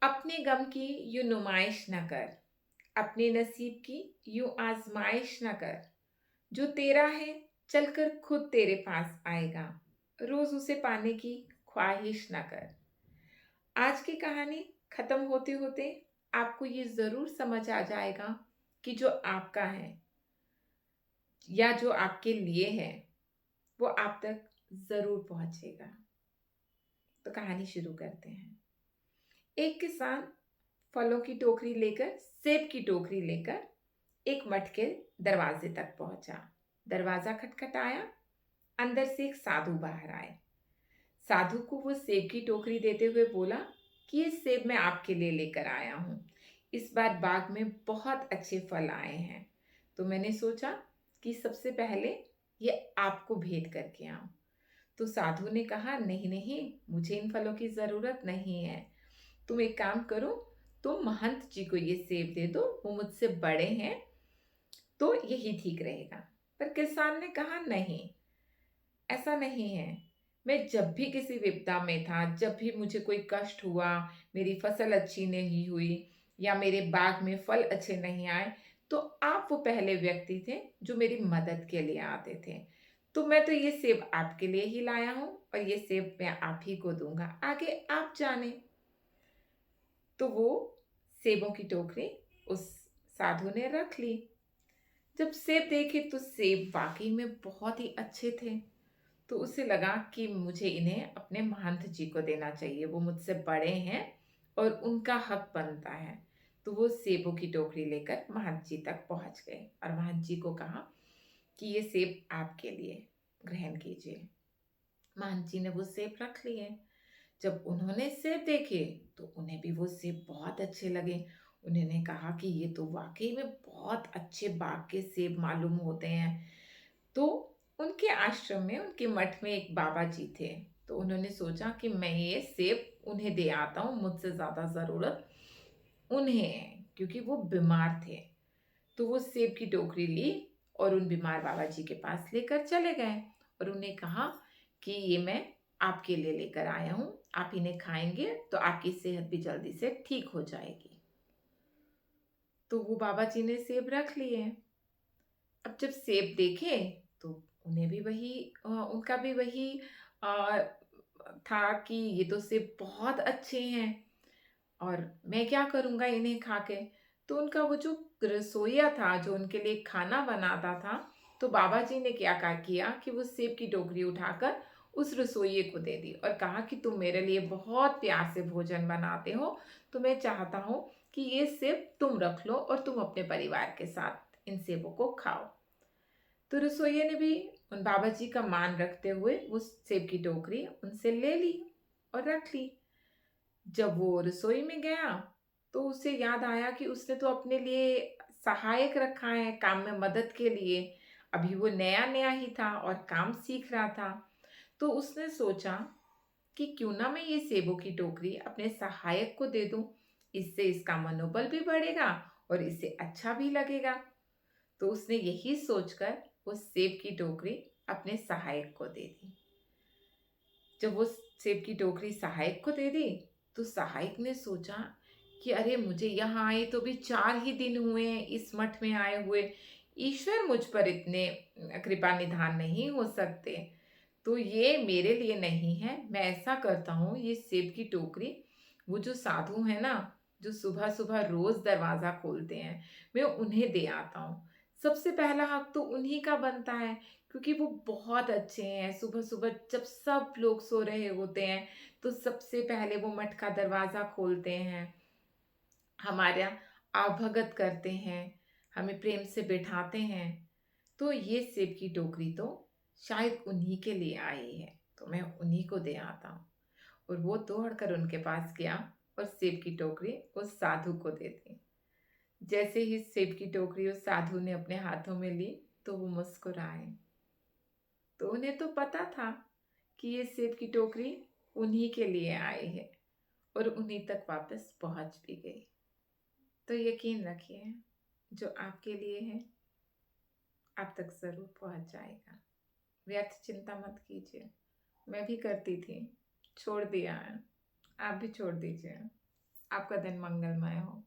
अपने गम की यूं नुमाइश न कर, अपने नसीब की यूं आजमाइश न कर। जो तेरा है चलकर खुद तेरे पास आएगा, रोज उसे पाने की ख्वाहिश न कर। आज की कहानी खत्म होते होते आपको ये जरूर समझ आ जाएगा कि जो आपका है या जो आपके लिए है वो आप तक जरूर पहुंचेगा। तो कहानी शुरू करते हैं। एक किसान फलों की टोकरी लेकर, सेब की टोकरी लेकर एक मठ के दरवाजे तक पहुंचा। दरवाजा खटखटाया। अंदर से एक साधु बाहर आए। साधु को वो सेब की टोकरी देते हुए बोला कि ये सेब मैं आपके लिए लेकर आया हूँ। इस बार बाग में बहुत अच्छे फल आए हैं, तो मैंने सोचा कि सबसे पहले ये आपको भेंट करके आऊं। तो साधु ने कहा, नहीं नहीं, मुझे इन फलों की जरूरत नहीं है। तुम एक काम करो, तुम महंत जी को ये सेब दे दो, वो मुझसे बड़े हैं, तो यही ठीक रहेगा। पर किसान ने कहा, नहीं, ऐसा नहीं है। मैं जब भी किसी विपदा में था, जब भी मुझे कोई कष्ट हुआ, मेरी फसल अच्छी नहीं हुई या मेरे बाग में फल अच्छे नहीं आए, तो आप वो पहले व्यक्ति थे जो मेरी मदद के लिए आते थे। तो मैं तो ये सेब आपके लिए ही लाया हूँ और ये सेब मैं आप ही को दूंगा, आगे आप जाने। तो वो सेबों की टोकरी उस साधु ने रख ली। जब सेब देखे तो सेब वाकई में बहुत ही अच्छे थे। तो उसे लगा कि मुझे इन्हें अपने महंत जी को देना चाहिए, वो मुझसे बड़े हैं और उनका हक बनता है। तो वो सेबों की टोकरी लेकर महंत जी तक पहुंच गए और महंत जी को कहा कि ये सेब आपके लिए, ग्रहण कीजिए। महंत जी ने वो सेब रख लिए। जब उन्होंने सेब देखे तो उन्हें भी वो सेब बहुत अच्छे लगे। उन्होंने कहा कि ये तो वाकई में बहुत अच्छे बाग के सेब मालूम होते हैं। तो उनके आश्रम में, उनके मठ में एक बाबा जी थे। तो उन्होंने सोचा कि मैं ये सेब उन्हें दे आता हूँ, मुझसे ज़्यादा ज़रूरत उन्हें है, क्योंकि वो बीमार थे। तो वो सेब की टोकरी ली और उन बीमार बाबा जी के पास लेकर चले गए और उन्हें कहा कि ये मैं आपके लिए लेकर आया हूँ, आप इन्हें खाएंगे तो आपकी सेहत भी जल्दी से ठीक हो जाएगी। तो वो बाबा जी ने सेब रख लिए। अब जब सेब देखे तो उन्हें भी वही उनका भी वही अ, था कि ये तो सेब बहुत अच्छे हैं और मैं क्या करूँगा इन्हें खा के। तो उनका वो जो रसोइया था जो उनके लिए खाना बनाता था, तो बाबा जी ने क्या किया कि वो सेब की टोकरी उठाकर उस रसोइये को दे दी और कहा कि तुम मेरे लिए बहुत प्यार से भोजन बनाते हो, तो मैं चाहता हूँ कि ये सेब तुम रख लो और तुम अपने परिवार के साथ इन सेबों को खाओ। तो रसोइये ने भी उन बाबा जी का मान रखते हुए वो सेब की टोकरी उनसे ले ली और रख ली। जब वो रसोई में गया तो उसे याद आया कि उसने तो अपने लिए सहायक रखा है काम में मदद के लिए। अभी वो नया नया ही था और काम सीख रहा था। तो उसने सोचा कि क्यों ना मैं ये सेबों की टोकरी अपने सहायक को दे दूं, इससे इसका मनोबल भी बढ़ेगा और इसे अच्छा भी लगेगा। तो उसने यही सोचकर वो सेब की टोकरी अपने सहायक को दे दी। जब वो सेब की टोकरी सहायक को दे दी तो सहायक ने सोचा कि अरे, मुझे यहाँ आए तो भी 4 ही दिन हुए हैं, इस मठ में आए हुए, ईश्वर मुझ पर इतने कृपा निधान नहीं हो सकते। तो ये मेरे लिए नहीं है। मैं ऐसा करता हूँ, ये सेब की टोकरी वो जो साधु है ना, जो सुबह सुबह रोज दरवाजा खोलते हैं, मैं उन्हें दे आता हूँ। सबसे पहला हक तो उन्हीं का बनता है, क्योंकि वो बहुत अच्छे हैं। सुबह सुबह जब सब लोग सो रहे होते हैं तो सबसे पहले वो मठ का दरवाजा खोलते हैं, हमारा आवभगत करते हैं, हमें प्रेम से बिठाते हैं। तो ये सेब की टोकरी तो शायद उन्हीं के लिए आई है, तो मैं उन्हीं को दे आता हूँ। और वो दौड़कर उनके पास गया और सेब की टोकरी उस साधु को दे दी। जैसे ही सेब की टोकरी उस साधु ने अपने हाथों में ली तो वो मुस्कुराए। तो उन्हें तो पता था कि ये सेब की टोकरी उन्हीं के लिए आई है और उन्हीं तक वापस पहुंच भी गई। तो यकीन रखिए, जो आपके लिए है आप तक जरूर पहुंच जाएगा। व्यर्थ चिंता मत कीजिए। मैं भी करती थी, छोड़ दिया है, आप भी छोड़ दीजिए। आपका दिन मंगलमय हो।